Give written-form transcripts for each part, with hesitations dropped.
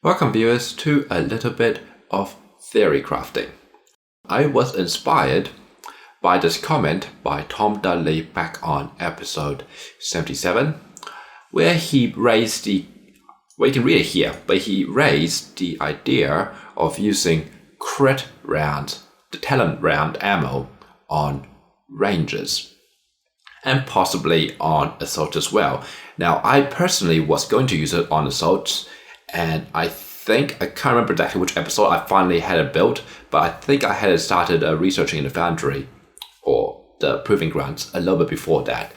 Welcome viewers to a little bit of theory crafting. I was inspired by this comment by Tom Dudley back on episode 77, where he raised you can read it here, but he raised the idea of using crit rounds, the Talon round ammo on ranges, and possibly on assault as well. Now, I personally was going to use it on assaults, and I can't remember exactly which episode I finally had it built, but I think I had started researching in the foundry or the proving grounds a little bit before that.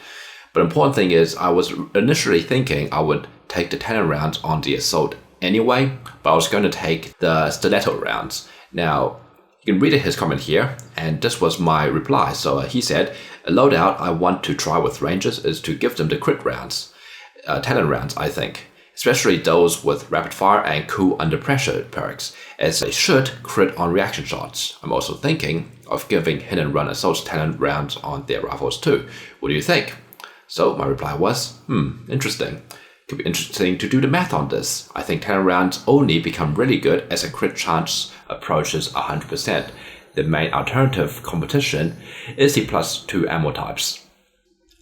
But the important thing is I was initially thinking I would take the Talon rounds on the assault anyway, but I was going to take the Stiletto rounds. Now, you can read his comment here, and this was my reply. So he said, a loadout I want to try with rangers is to give them the crit rounds, Talon rounds, I think. Especially those with rapid fire and cool under pressure perks, as they should crit on reaction shots. I'm also thinking of giving hit and run assault Talon rounds on their rifles too. What do you think? So my reply was, interesting. Could be interesting to do the math on this. I think Talon rounds only become really good as a crit chance approaches 100%. The main alternative competition is the +2 ammo types,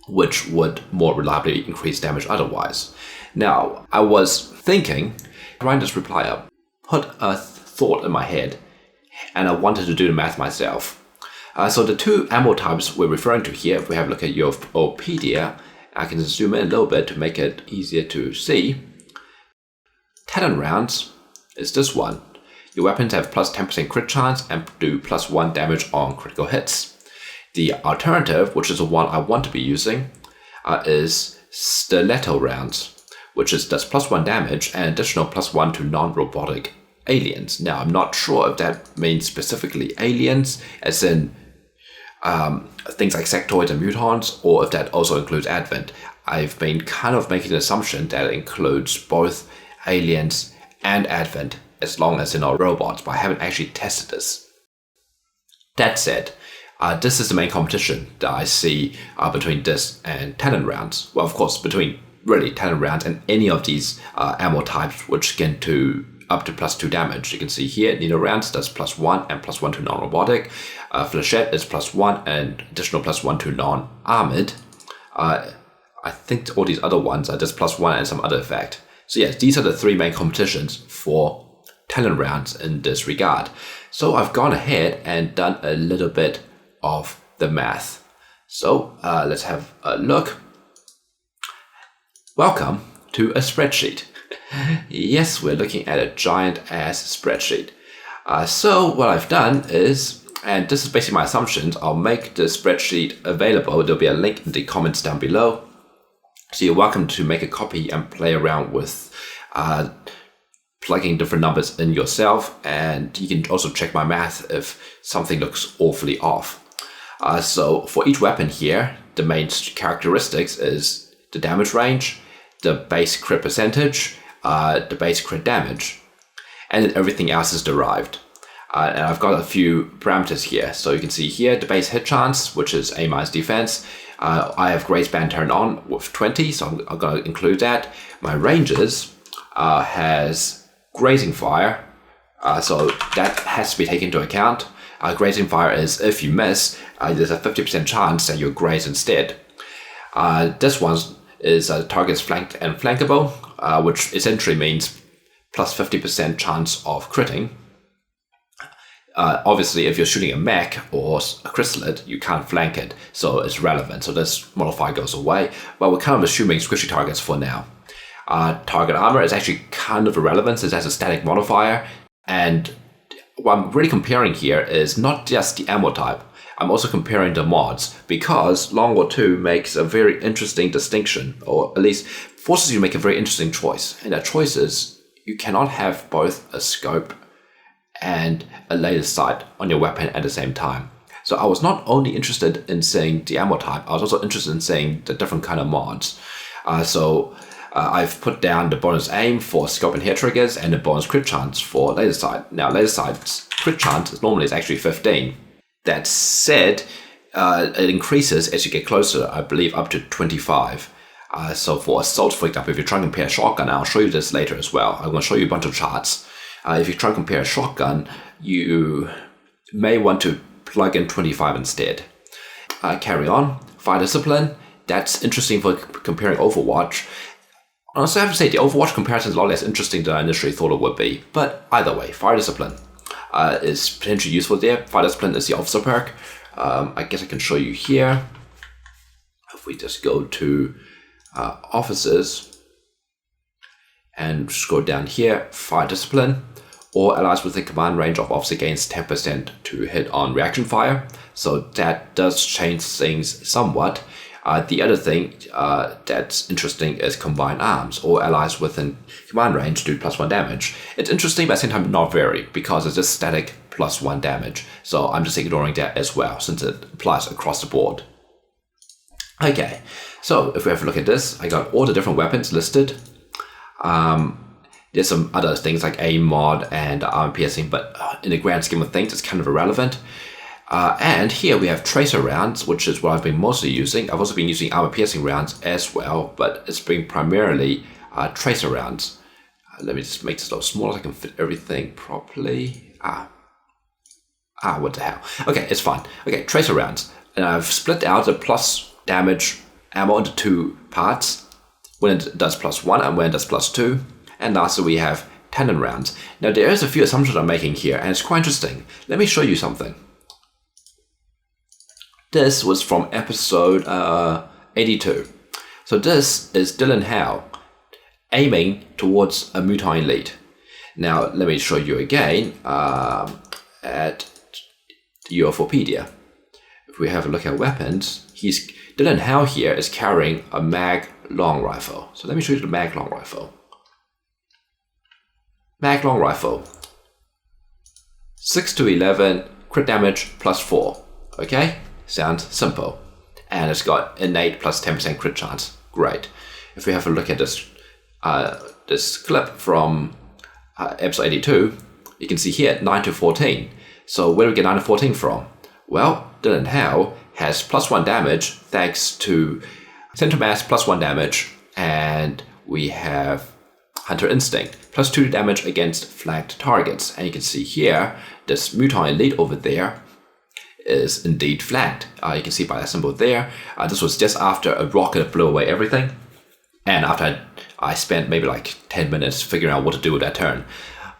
which would more reliably increase damage otherwise. Now, I was thinking, writing this reply up, put a thought in my head, and I wanted to do the math myself. So the two ammo types we're referring to here, if we have a look at your Wikipedia, I can zoom in a little bit to make it easier to see. Talon rounds is this one. Your weapons have plus 10% crit chance and do +1 damage on critical hits. The alternative, which is the one I want to be using, is Stiletto Rounds, which does +1 damage and additional +1 to non-robotic aliens. Now, I'm not sure if that means specifically aliens, as in things like sectoids and mutons, or if that also includes Advent. I've been kind of making the assumption that it includes both aliens and Advent, as long as they're not robots, but I haven't actually tested this. That said, this is the main competition that I see between this and Talon rounds. Well, of course, between really Talon rounds and any of these ammo types, which get to up to +2 damage. You can see here, Needle rounds does +1 and +1 to non-robotic. Flechette is +1 and additional +1 to non-armored. I think all these other ones are just +1 and some other effect. So yes, these are the three main competitions for Talon rounds in this regard. So I've gone ahead and done a little bit of the math. So let's have a look. Welcome to a spreadsheet. Yes, we're looking at a giant ass spreadsheet. So what I've done is, and this is basically my assumptions, I'll make the spreadsheet available. There'll be a link in the comments down below. So you're welcome to make a copy and play around with plugging different numbers in yourself. And you can also check my math if something looks awfully off. So for each weapon here, the main characteristics is the damage range, the base crit percentage, the base crit damage, and then everything else is derived. And I've got a few parameters here. So you can see here the base hit chance, which is A- defense. I have Grace Band turned on with 20, so I'm going to include that. My ranges has Grazing Fire, so that has to be taken into account. Grazing Fire is if you miss, there's a 50% chance that you'll graze instead. This one is targets flanked and flankable, which essentially means plus 50% chance of critting. Obviously, if you're shooting a mech or a chrysalid, you can't flank it, so it's relevant. So this modifier goes away, but we're kind of assuming squishy targets for now. Target armor is actually kind of irrelevant since it has a static modifier, and what I'm really comparing here is not just the ammo type, I'm also comparing the mods, because Long War 2 makes a very interesting distinction, or at least forces you to make a very interesting choice. And that choice is you cannot have both a scope and a laser sight on your weapon at the same time. So I was not only interested in seeing the ammo type, I was also interested in seeing the different kind of mods. I've put down the bonus aim for scope and hair triggers and the bonus crit chance for laser sight. Now, laser sight's crit chance normally is actually 15. That said, it increases as you get closer, I believe up to 25. So for assault, for example, if you try and compare a shotgun, I'll show you this later as well. I'm going to show you a bunch of charts. If you try and compare a shotgun, you may want to plug in 25 instead. Carry on. Fire discipline. That's interesting for comparing Overwatch. Honestly, I have to say the Overwatch comparison is a lot less interesting than I initially thought it would be. But either way, fire discipline is potentially useful there. Fire discipline is the officer perk. I guess I can show you here. If we just go to officers and scroll down here, fire discipline. Or allies within command range of officer gains 10% to hit on reaction fire. So that does change things somewhat. The other thing that's interesting is combined arms, or allies within command range do +1 damage. It's interesting, but at the same time not very, because it's just static +1 damage. So I'm just ignoring that as well, since it applies across the board. Okay, so if we have a look at this, I got all the different weapons listed. There's some other things like aim mod and armor piercing, but in the grand scheme of things, it's kind of irrelevant. And here we have tracer rounds, which is what I've been mostly using. I've also been using armor piercing rounds as well, but it's been primarily tracer rounds. Let me just make this a little smaller so I can fit everything properly. What the hell? Okay, it's fine. Okay, tracer rounds. And I've split out the plus damage ammo into 2 parts, when it does +1 and when it does +2. And lastly, we have Talon Rounds. Now, there is a few assumptions I'm making here, and it's quite interesting. Let me show you something. This was from episode 82. So this is Dylan Howe aiming towards a Mutant Elite. Now, let me show you again at UFOpedia. If we have a look at weapons, Dylan Howe here is carrying a mag long rifle. So let me show you the mag long rifle. Mag long rifle, 6 to 11, crit damage +4. Okay, sounds simple. And it's got innate +10% crit chance. Great. If we have a look at this clip from episode 82, you can see here 9 to 14. So where do we get 9 to 14 from? Well, Dylan Howe has +1 damage thanks to center mass +1 damage, and we have Hunter Instinct, +2 damage against flanked targets. And you can see here, this Mutant Elite over there is indeed flanked. You can see by that symbol there. This was just after a rocket blew away everything. And after I spent maybe like 10 minutes figuring out what to do with that turn.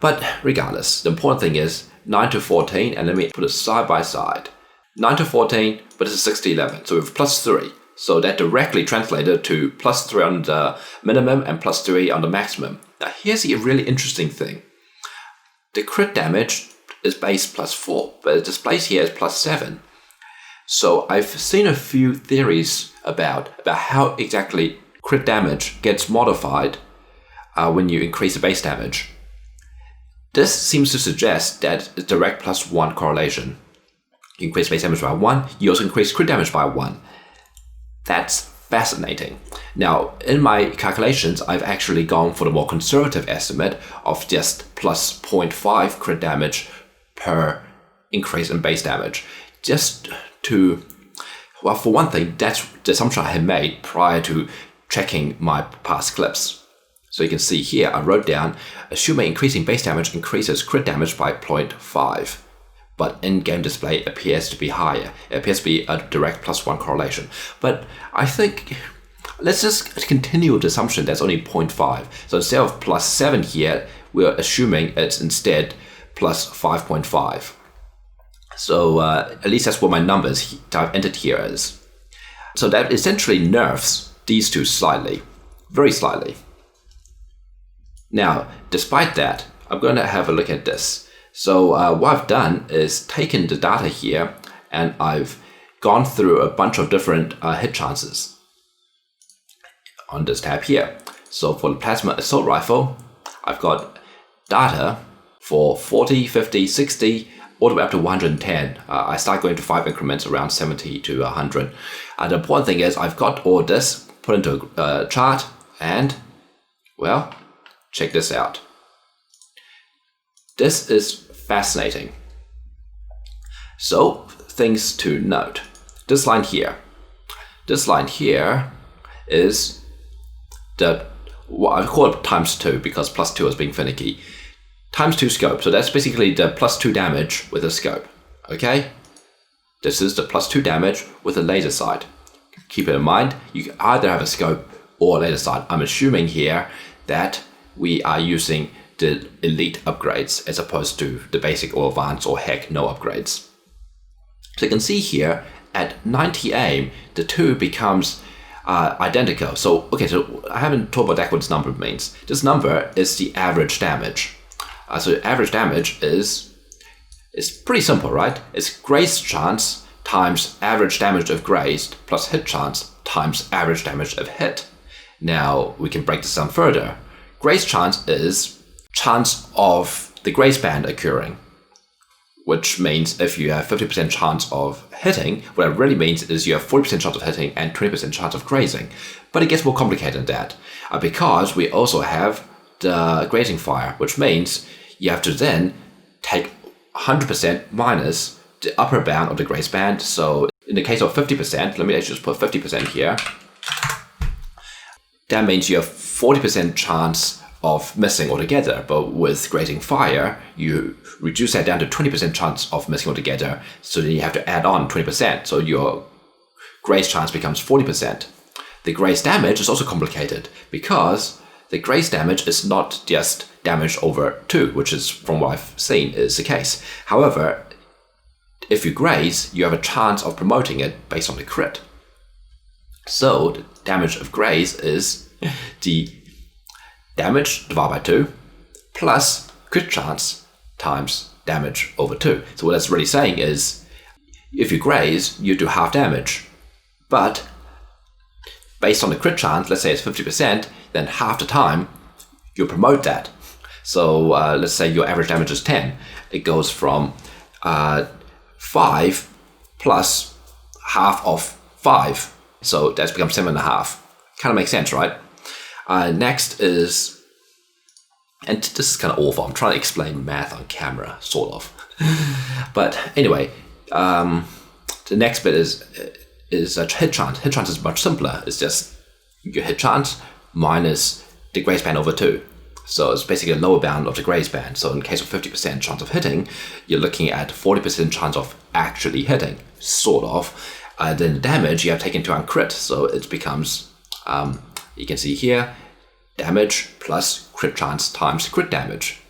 But regardless, the important thing is 9 to 14, and let me put it side by side. 9 to 14, but it's a 6 to 11, so we have +3. So that directly translated to +3 on the minimum and +3 on the maximum. Now here's a really interesting thing. The crit damage is base +4, but it displays here as +7. So I've seen a few theories about how exactly crit damage gets modified when you increase the base damage. This seems to suggest that it's direct +1 correlation. You increase base damage by 1, you also increase crit damage by 1. That's fascinating. Now, in my calculations, I've actually gone for the more conservative estimate of just +0.5 crit damage per increase in base damage. Just to, well, for one thing, that's the assumption I had made prior to checking my past clips. So you can see here, I wrote down, assuming increasing base damage increases crit damage by 0.5. But in-game display appears to be higher. It appears to be a direct +1 correlation. But I think, let's just continue with the assumption that's only 0.5. So instead of +7 here, we're assuming it's instead +5.5. So at least that's what my numbers I've entered here is. So that essentially nerfs these two slightly, very slightly. Now, despite that, I'm going to have a look at this. So what I've done is taken the data here and I've gone through a bunch of different hit chances on this tab here. So for the Plasma Assault Rifle, I've got data for 40, 50, 60, all the way up to 110. I start going to 5 increments around 70 to 100. The important thing is I've got all this put into a chart and, well, check this out. This is fascinating. So, things to note. This line here is I call it times 2 because plus 2 is being finicky. Times 2 scope. So that's basically the plus 2 damage with a scope. Okay? This is the plus 2 damage with a laser sight. Keep it in mind, you can either have a scope or a laser sight. I'm assuming here that we are using the elite upgrades as opposed to the basic or advanced or heck no upgrades. So you can see here at 90 aim, the 2 becomes identical. So, okay, so I haven't talked about what this number means. This number is the average damage. So average damage is pretty simple, right? It's graze chance times average damage of grazed plus hit chance times average damage of hit. Now we can break this down further. Graze chance is chance of the graze band occurring, which means if you have 50% chance of hitting, what it really means is you have 40% chance of hitting and 20% chance of grazing. But it gets more complicated than that because we also have the Grazing Fire, which means you have to then take 100% minus the upper bound of the graze band. So in the case of 50%, let me just put 50% here. That means you have 40% chance of missing altogether, but with Grazing Fire, you reduce that down to 20% chance of missing altogether, so then you have to add on 20%, so your graze chance becomes 40%. The graze damage is also complicated, because the graze damage is not just damage over 2, which is, from what I've seen, is the case. However, if you graze, you have a chance of promoting it based on the crit. So the damage of graze is the damage divided by 2 plus crit chance times damage over 2. So what that's really saying is if you graze, you do half damage. But based on the crit chance, let's say it's 50%, then half the time you promote that. So let's say your average damage is 10. It goes from 5 plus half of 5. So that's becomes 7.5. Kind of makes sense, right? Next is, and this is kind of awful, I'm trying to explain math on camera, sort of. But anyway, the next bit is hit chance. Hit chance is much simpler. It's just your hit chance minus the graze band over 2. So it's basically a lower bound of the graze band. So in case of 50% chance of hitting, you're looking at 40% chance of actually hitting, sort of. Then the damage you have taken into account crit, so it becomes, you can see here, damage plus crit chance times crit damage.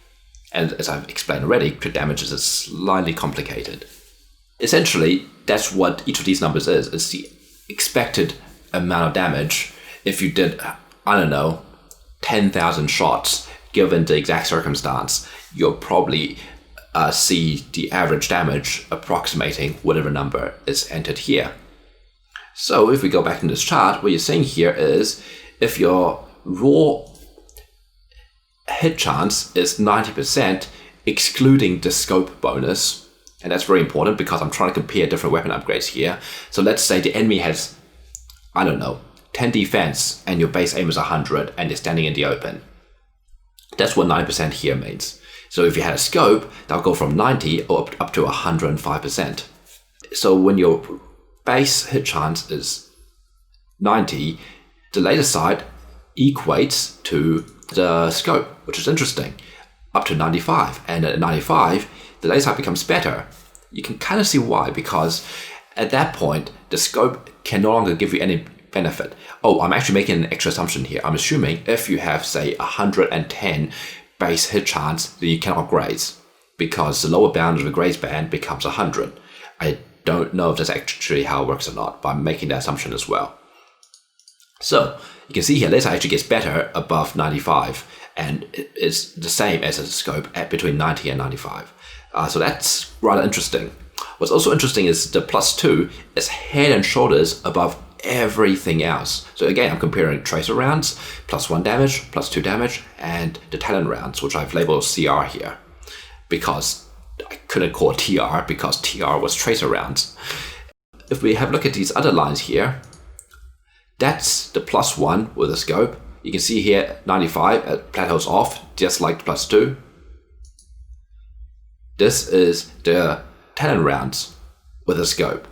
And as I've explained already, crit damage is slightly complicated. Essentially, that's what each of these numbers is. It's the expected amount of damage if you did, I don't know, 10,000 shots. Given the exact circumstance, you'll probably see the average damage approximating whatever number is entered here. So if we go back in this chart, what you're seeing here is if your raw hit chance is 90%, excluding the scope bonus, and that's very important because I'm trying to compare different weapon upgrades here. So let's say the enemy has, I don't know, 10 defense and your base aim is 100 and you're standing in the open. That's what 90% here means. So if you had a scope, that'll go from 90 up to 105%. So when your base hit chance is 90, the laser sight equates to the scope, which is interesting, up to 95. And at 95, the laser sight becomes better. You can kind of see why, because at that point, the scope can no longer give you any benefit. Oh, I'm actually making an extra assumption here. I'm assuming if you have, say, 110 base hit chance, then you cannot graze, because the lower bound of the graze band becomes 100. I don't know if that's actually how it works or not, but I'm making that assumption as well. So you can see here, laser actually gets better above 95, and it's the same as a scope at between 90 and 95. So that's rather interesting. What's also interesting is the +2 is head and shoulders above everything else. So again, I'm comparing tracer rounds, +1 damage, +2 damage, and the Talon Rounds, which I've labeled CR here, because I couldn't call it TR because TR was tracer rounds. If we have a look at these other lines here, that's the +1 with a scope. You can see here 95 plateaus off, just like the +2. This is the Talon Rounds with a scope.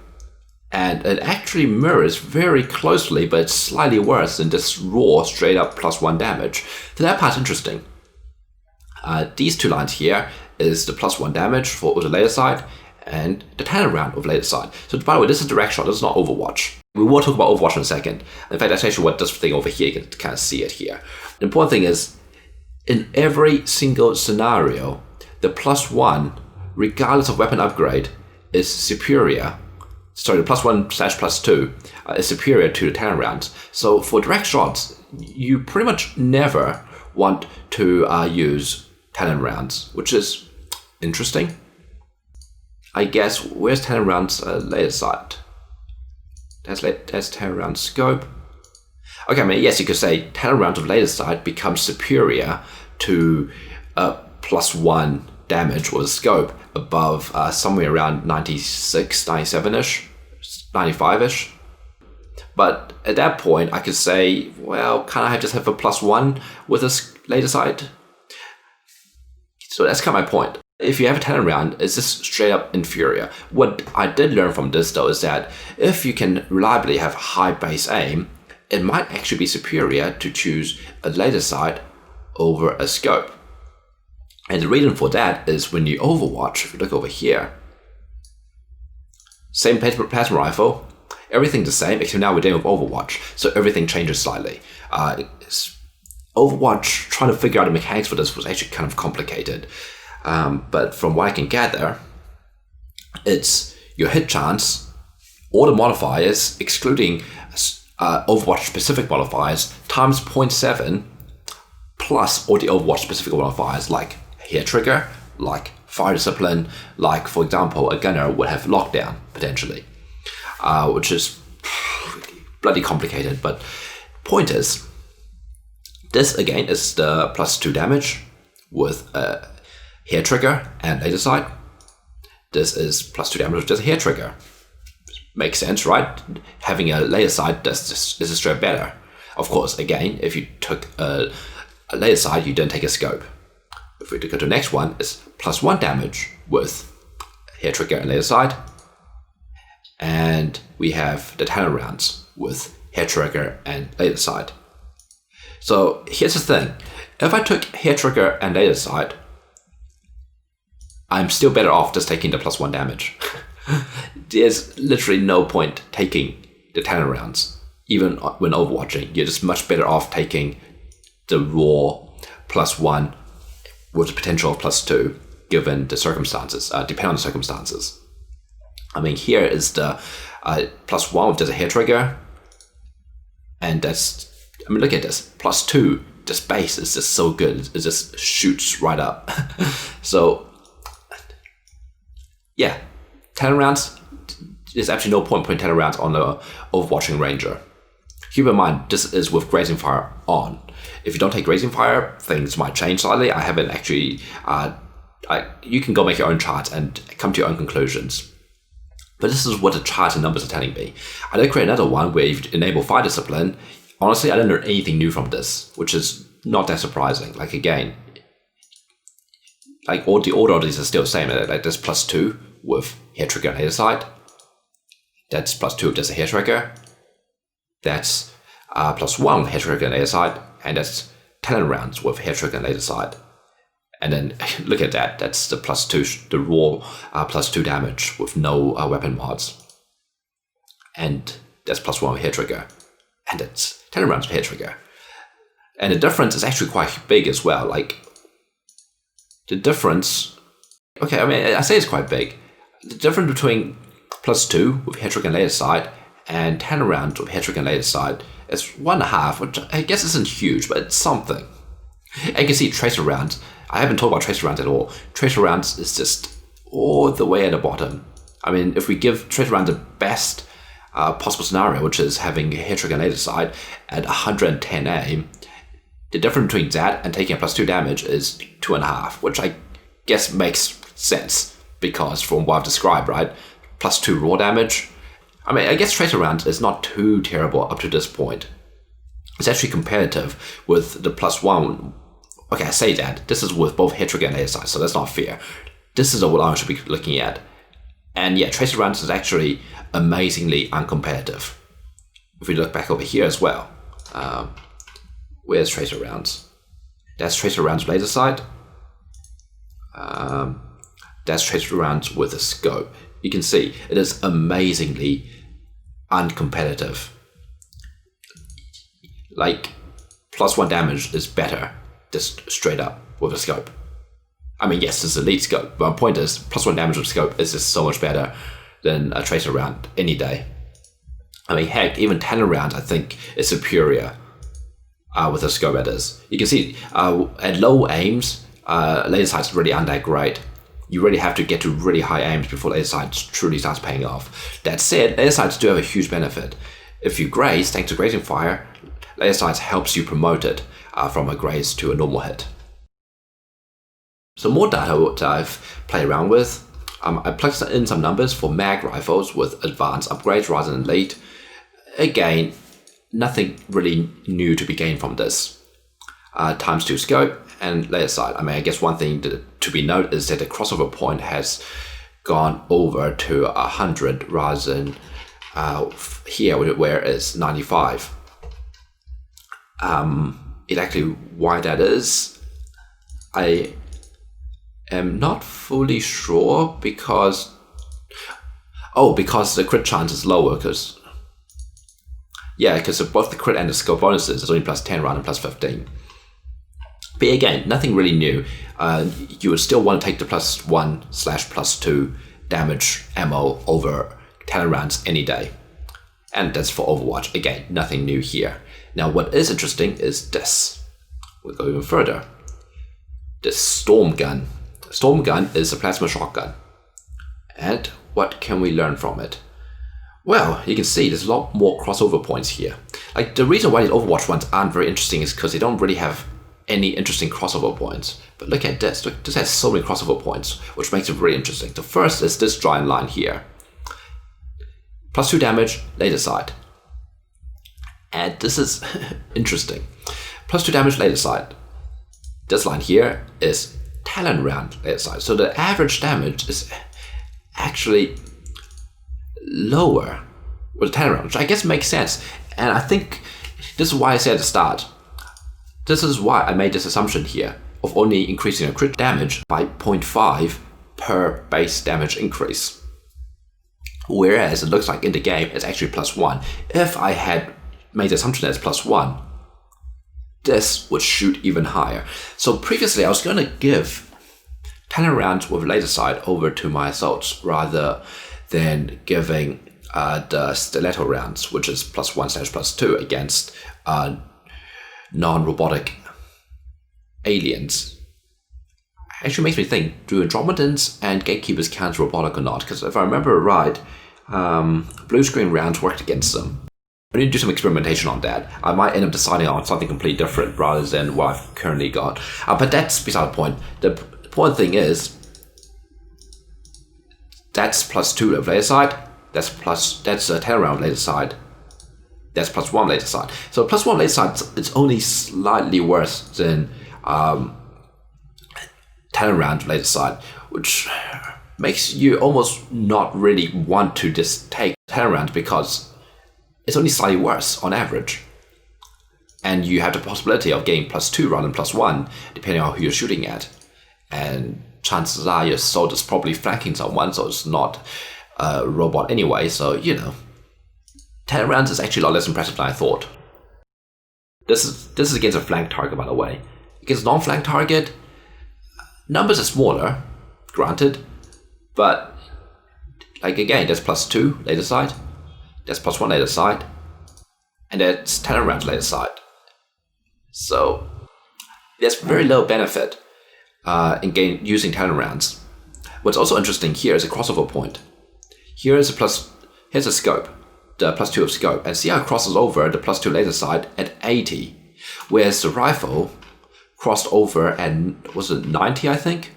And it actually mirrors very closely, but it's slightly worse than just raw, straight up +1 damage. So that part's interesting. These two lines here is the +1 damage for the later side, and the Talon round of later side. So by the way, this is direct shot, this is not Overwatch. We will talk about Overwatch in a second. In fact, that's actually what this thing over here, you can kind of see it here. The important thing is, in every single scenario, the +1, regardless of weapon upgrade, is superior. Sorry, the +1/+2 is superior to the Talon rounds. So for direct shots, you pretty much never want to use Talon rounds, which is interesting. I guess, where's Talon rounds later side? That's Talon round scope. Okay, I mean, yes, you could say Talon rounds of later side becomes superior to +1 damage or scope above somewhere around 96, 97-ish, 95-ish. But at that point, I could say, well, can't I just have a +1 with this later side? So that's kind of my point. If you have a Talon round, it's just straight up inferior. What I did learn from this, though, is that if you can reliably have high base aim, it might actually be superior to choose a later side over a scope. And the reason for that is when you Overwatch, if you look over here, same plasma rifle, everything the same, except now we're dealing with Overwatch, so everything changes slightly. Overwatch, trying to figure out the mechanics for this was actually kind of complicated. But from what I can gather, it's your hit chance, all the modifiers, excluding Overwatch-specific modifiers, times 0.7, plus all the Overwatch-specific modifiers, like hair trigger, like fire discipline, like, for example, a gunner would have lockdown, potentially, which is bloody complicated. But point is, this, again, is the +2 damage with hair trigger and laser sight. This is +2 damage with just a hair trigger. Makes sense, right? Having a laser sight is a straight better. Of course, again, if you took a laser sight, you don't take a scope. If we go to the next one, it's +1 damage with hair trigger and laser sight. And we have the Talon rounds with hair trigger and laser sight. So here's the thing. If I took hair trigger and laser sight, I'm still better off just taking the +1 damage. There's literally no point taking the Talon rounds. Even when overwatching, you're just much better off taking the raw +1 with the potential of +2, given the circumstances, depending on the circumstances. I mean, here is the +1 with just a hair trigger, and that's, I mean, look at this, +2, the space is just so good, it just shoots right up. So, yeah, Talon rounds, there's absolutely no point putting Talon rounds on the overwatching ranger. Keep in mind, this is with Grazing Fire on. If you don't take Grazing Fire, things might change slightly. I haven't actually, you can go make your own charts and come to your own conclusions. But this is what the charts and numbers are telling me. I did create another one where you enable Fire Discipline. Honestly, I didn't learn anything new from this, which is not that surprising. Like, again, like all the order of these are still the same. Like this +2 with hair trigger and laser sight. That's +2 with just a hair trigger. That's +1 with hair trigger and laser sight. And that's Talon rounds with hair trigger and laser sight. And then look at that. That's the +2, the raw +2 damage with no weapon mods. And that's +1 with hair trigger. And that's Talon rounds with hair trigger. And the difference is actually quite big as well. Like, the difference, okay, I mean, I say it's quite big. The difference between +2 with hair trigger and laser sight and Talon rounds with hair trigger and laser sight is 1.5, which I guess isn't huge, but it's something. And you can see tracer rounds. I haven't talked about tracer rounds at all. Tracer rounds is just all the way at the bottom. I mean, if we give tracer rounds the best possible scenario, which is having hair trigger and laser sight at 110 aim, the difference between that and taking a +2 damage is 2.5, which I guess makes sense because from what I've described, right? +2 raw damage. I mean, I guess tracer rounds is not too terrible up to this point. It's actually competitive with the +1. Okay, I say that. This is with both hair trigger and laser sight, so that's not fair. This is what I should be looking at. And yeah, Tracer Rounds is actually amazingly uncompetitive. If we look back over here as well, where's Tracer Rounds? That's Tracer Rounds laser sight. That's Tracer Rounds with a scope. You can see it is amazingly uncompetitive. Like, +1 damage is better, just straight up with a scope. I mean, yes, it's elite scope, but my point is, +1 damage with scope is just so much better than a Tracer Round any day. I mean, heck, even Talon Rounds I think is superior with a scope at this. You can see at low aims, laser sight really aren't that great. You really have to get to really high aims before laser sight truly starts paying off. That said, laser sights do have a huge benefit. If you graze, thanks to Grazing Fire, laser sights helps you promote it from a graze to a normal hit. So more data what I've played around with. I plugged in some numbers for mag rifles with advanced upgrades rather than elite. Again, nothing really new to be gained from this. ×2 scope and laser sight. I mean, I guess one thing to be noted is that the crossover point has gone over to 100 rather than here where it's 95. Exactly why that is, I am not fully sure because the crit chance is lower because both the crit and the scope bonuses is only +10 rather than +15. But again, nothing really new. You would still want to take the +1/+2 damage ammo over Talon Rounds any day. And that's for Overwatch. Again, nothing new here. Now what is interesting is this. We'll go even further. This Storm Gun. Storm Gun is a plasma shotgun. And what can we learn from it? Well, you can see there's a lot more crossover points here. Like, the reason why these Overwatch ones aren't very interesting is because they don't really have any interesting crossover points. But look at this. Look, this has so many crossover points, which makes it really interesting. The first is this giant line here. +2 damage, laser sight. And this is interesting. +2 damage, laser sight. This line here is Talon Round laser sight. So the average damage is actually lower with Talon Round, which I guess makes sense. And I think this is why I said at the start. This is why I made this assumption here of only increasing a crit damage by 0.5 per base damage increase. Whereas it looks like in the game it's actually +1. If I had made the assumption that it's +1, this would shoot even higher. So previously I was going to give Talon Rounds with laser sight over to my assaults rather than giving the Stiletto Rounds, which is +1/+2 against non-robotic aliens. Actually makes me think, do Andromedans and Gatekeepers count robotic or not? Because if I remember right, blue screen rounds worked against them. I need to do some experimentation on that. I might end up deciding on something completely different rather than what I've currently got. But that's beside the point. The important thing is, that's +2 of laser sight, that's a Talon Round laser sight, that's +1 laser sight. So +1 laser sight is only slightly worse than Talon Round laser sight, which makes you almost not really want to just take Talon Rounds because it's only slightly worse on average. And you have the possibility of getting +2 rather than +1, depending on who you're shooting at. And chances are your assault is probably flanking someone, so it's not a robot anyway, so you know. Talon Rounds is actually a lot less impressive than I thought. This is against a flank target, by the way. Against a non-flank target, numbers are smaller, granted, but like again, there's +2 laser sight, there's +1 laser sight, and there's Talon Rounds laser sight. So there's very little benefit in using Talon Rounds. What's also interesting here is a crossover point. Here's a scope, the +2 of scope, and see how it crosses over the +2 laser sight at 80, whereas the rifle crossed over at, was it 90, I think?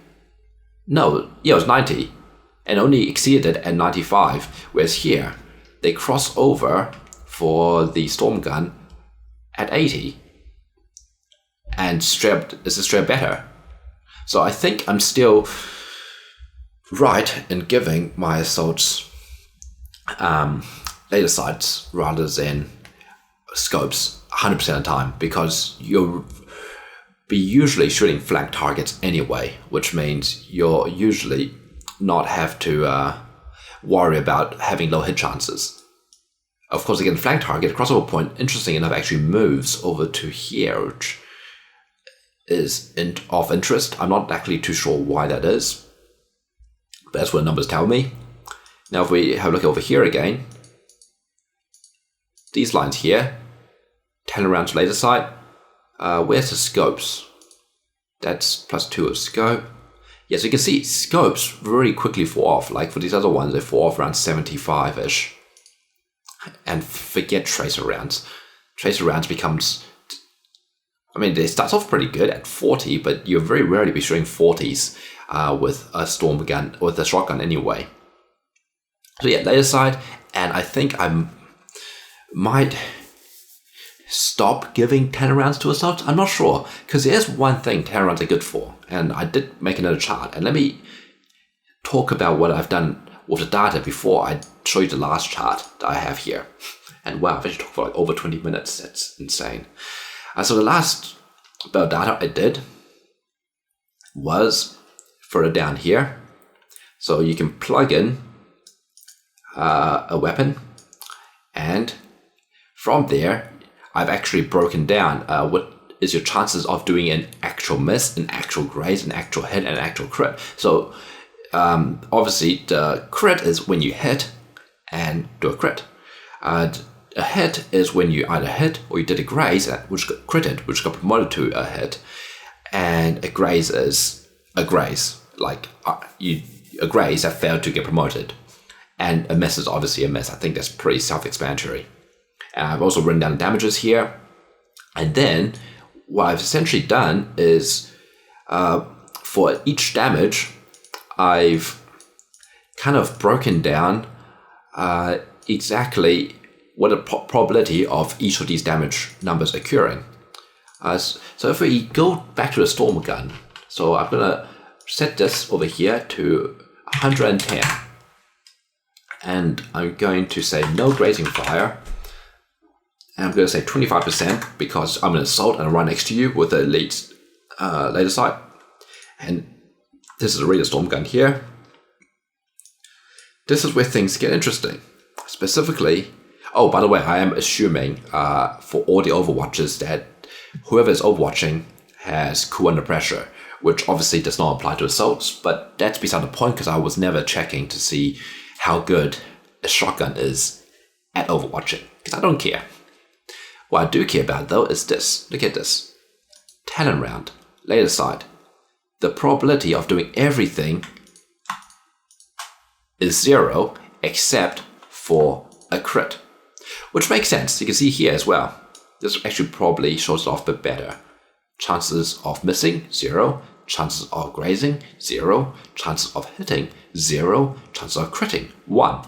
No, yeah, it was 90, and only exceeded it at 95, whereas here, they cross over for the Storm Gun at 80, and this is straight better. So I think I'm still right in giving my assaults laser sights rather than scopes 100% of the time, because you'll be usually shooting flank targets anyway, which means you'll usually not have to worry about having low hit chances. Of course, again, flank target, crossover point, interesting enough, actually moves over to here, which is of interest. I'm not actually too sure why that is, but that's what the numbers tell me. Now, if we have a look over here again, these lines here, Talon Rounds laser sight, where's the scopes? That's +2 of scope. Yeah, so you can see scopes really quickly fall off. Like for these other ones, they fall off around 75-ish. And forget tracer rounds. Tracer rounds becomes, I mean, it starts off pretty good at 40, but you'll very rarely be shooting 40s with a storm gun, with a shotgun anyway. So yeah, laser sight, and I think I might stop giving Talon Rounds to assaults. I'm not sure, because there's one thing Talon Rounds are good for, and I did make another chart, and let me talk about what I've done with the data before I show you the last chart that I have here. And wow, I've actually talked for like over 20 minutes. That's insane. So the last bit of data I did was further down here. So you can plug in a weapon, and from there I've actually broken down what is your chances of doing an actual miss, an actual graze, an actual hit, and an actual crit. So obviously the crit is when you hit and do a crit. A hit is when you either hit or you did a graze, which got critted, which got promoted to a hit. And a graze is a graze, like a graze that failed to get promoted. And a miss is obviously a miss. I think that's pretty self-explanatory. I've also written down the damages here. And then what I've essentially done is for each damage, I've kind of broken down exactly what the probability of each of these damage numbers occurring. So if we go back to the storm gun, so I'm going to set this over here to 110. And I'm going to say no grazing fire. And I'm going to say 25% because I'm an assault and I run next to you with a elite laser sight. And this is a regular storm gun here. This is where things get interesting. Specifically, oh, by the way, I am assuming for all the overwatches that whoever is overwatching has cool under pressure, which obviously does not apply to assaults, but that's beside the point because I was never checking to see how good a shotgun is at overwatching, because I don't care. What I do care about though is this. Look at this. Talon round, laser sight. The probability of doing everything is 0 except for a crit, which makes sense. You can see here as well. This actually probably shows it off a bit better. Chances of missing, 0. Chances of grazing, 0. Chances of hitting, 0. Chances of critting, 1.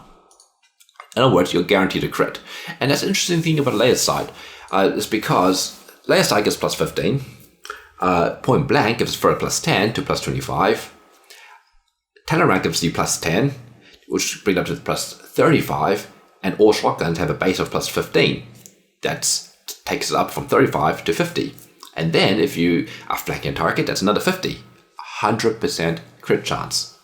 In other words, you're guaranteed a crit. And that's an interesting thing about laser sight. Is because laser sight gives plus 15. Point blank gives for a plus 10 to plus 25. Talon round gives you plus 10, which brings up to plus 35. And all shotguns have a base of plus 15. That takes it up from 35 to 50. And then if you are flanking a target, that's another 50. 100% crit chance.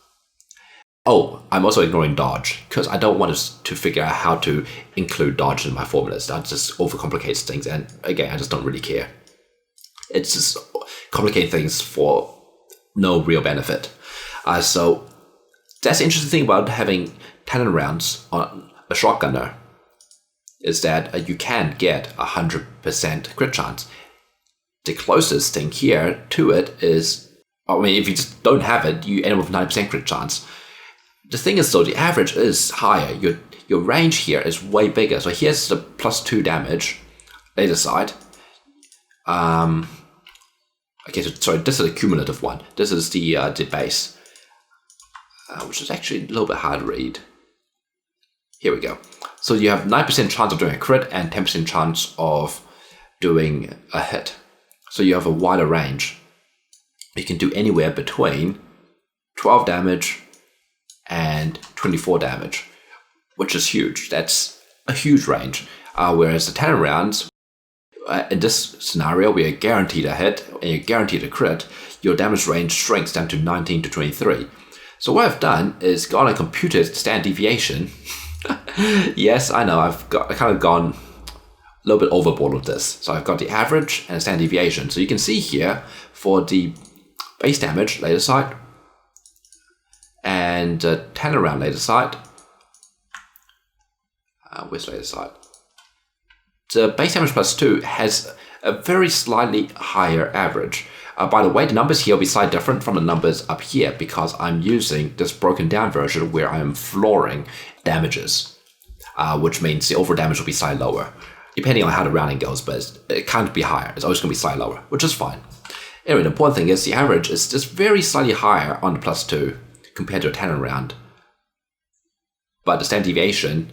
Oh, I'm also ignoring dodge, because I don't want us to figure out how to include dodge in my formulas. That just overcomplicates things, and again, I just don't really care. It's just complicating things for no real benefit. So that's the interesting thing about having Talon rounds on a shotgunner, is that you can get 100% crit chance. The closest thing here to it is, I mean, if you just don't have it, you end up with 90% crit chance. The thing is though, the average is higher. Your range here is way bigger. So here's the plus 2 damage, laser sight. Okay, so sorry, this is a cumulative one. This is the base, which is actually a little bit hard to read. Here we go. So you have 9% chance of doing a crit and 10% chance of doing a hit. So you have a wider range. You can do anywhere between 12 damage and 24 damage, which is huge. That's a huge range. Whereas the Talon Rounds, in this scenario, we are guaranteed a hit and you're guaranteed a crit. Your damage range shrinks down to 19 to 23. So what I've done is gone and computed standard deviation. Yes, I know, I've kind of gone a little bit overboard with this. So I've got the average and standard deviation. So you can see here for the base damage laser sight and Talon Round laser sight. Where's laser sight? The base damage +2 has a very slightly higher average. By the way, the numbers here will be slightly different from the numbers up here because I'm using this broken down version where I am flooring damages, which means the overall damage will be slightly lower, depending on how the rounding goes, but it can't be higher. It's always going to be slightly lower, which is fine. Anyway, the important thing is the average is just very slightly higher on the +2 compared to a Talon Round, but the standard deviation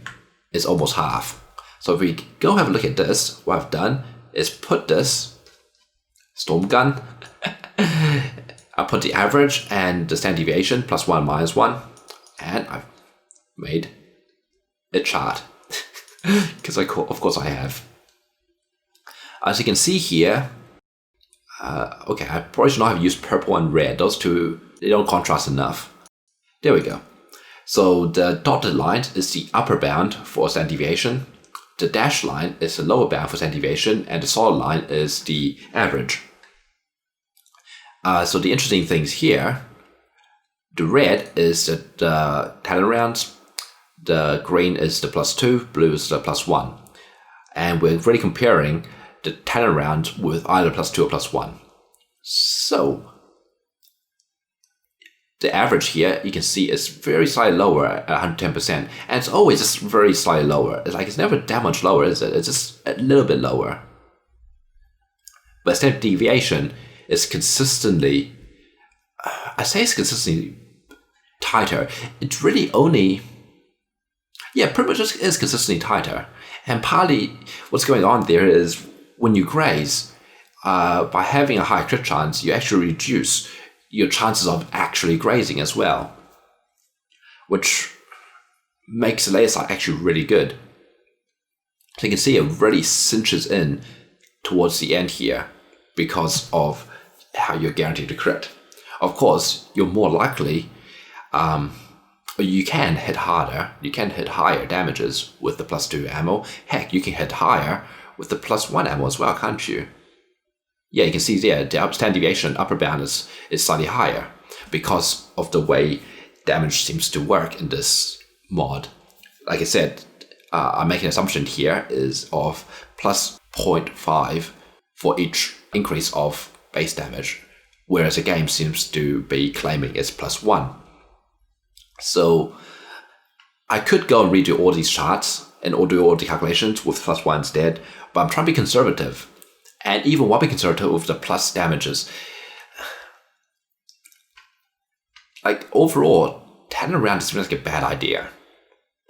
is almost half. So if we go have a look at this, what I've done is put this storm gun, I put the average and the standard deviation +1, -1, and I've made a chart. Because of course I have. As you can see here, okay, I probably should not have used purple and red. Those two, they don't contrast enough. There we go. So the dotted line is the upper bound for standard deviation. The dashed line is the lower bound for standard deviation, and the solid line is the average. So the interesting things here, the red is the Talon Rounds, the green is the +2, blue is the +1. And we're really comparing the Talon Rounds with either +2 or +1. So the average here, you can see, is very slightly lower at 110%. And it's always just very slightly lower. It's never that much lower, is it? It's just a little bit lower. But standard deviation is consistently, I say it's consistently tighter. It's really only, yeah, pretty much is consistently tighter. And partly what's going on there is when you graze, by having a high crit chance, you actually reduce your chances of actually grazing as well, which makes the laser sight actually really good. So you can see it really cinches in towards the end here because of how you're guaranteed to crit. Of course, you're more likely, you can hit harder, you can hit higher damages with the +2 ammo. Heck, you can hit higher with the +1 ammo as well, can't you? Yeah, you can see there, the standard deviation upper bound is slightly higher because of the way damage seems to work in this mod. Like I said, I'm making an assumption here is of +0.5 for each increase of base damage, whereas the game seems to be claiming it's +1. So I could go and redo all these charts and do all the calculations with +1 instead, but I'm trying to be conservative. And even while being conservative with the plus damages, like overall, Talon Rounds seems like a bad idea,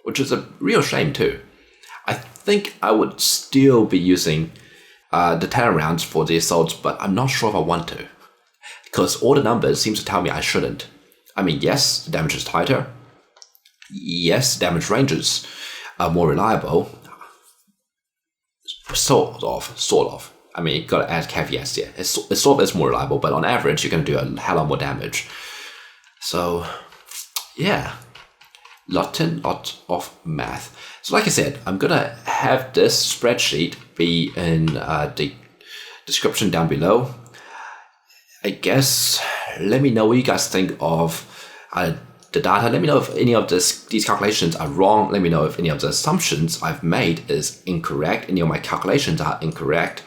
which is a real shame too. I think I would still be using the Talon Rounds for the assaults, but I'm not sure if I want to, because all the numbers seem to tell me I shouldn't. I mean, yes, the damage is tighter. Yes, damage ranges are more reliable. Sort of. I mean, you gotta add caveats here. It sort of is more reliable, but on average, you're gonna do a hell lot more damage. So, yeah, lot of math. So, like I said, I'm gonna have this spreadsheet be in the description down below. I guess, let me know what you guys think of the data. Let me know if any of these calculations are wrong. Let me know if any of the assumptions I've made is incorrect. Any of my calculations are incorrect.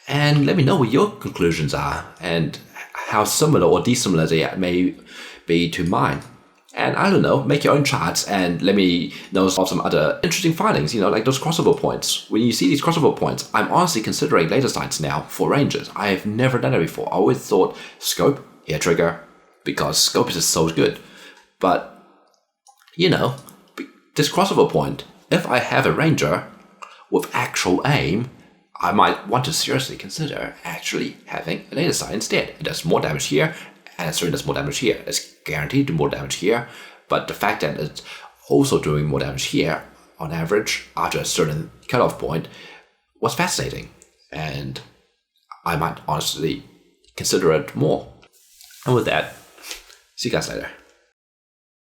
And let me know what your conclusions are and how similar or dissimilar they may be to mine. And I don't know, make your own charts and let me know of some other interesting findings, like those crossover points. When you see these crossover points, I'm honestly considering laser sights now for ranges. I've never done it before. I always thought scope, hair trigger, because scope is just so good. But, this crossover point, if I have a ranger with actual aim, I might want to seriously consider actually having a laser sight instead. It does more damage here, and it's doing this more damage here. It's guaranteed to do more damage here, but the fact that it's also doing more damage here, on average, after a certain cutoff point, was fascinating, and I might honestly consider it more. And with that, see you guys later.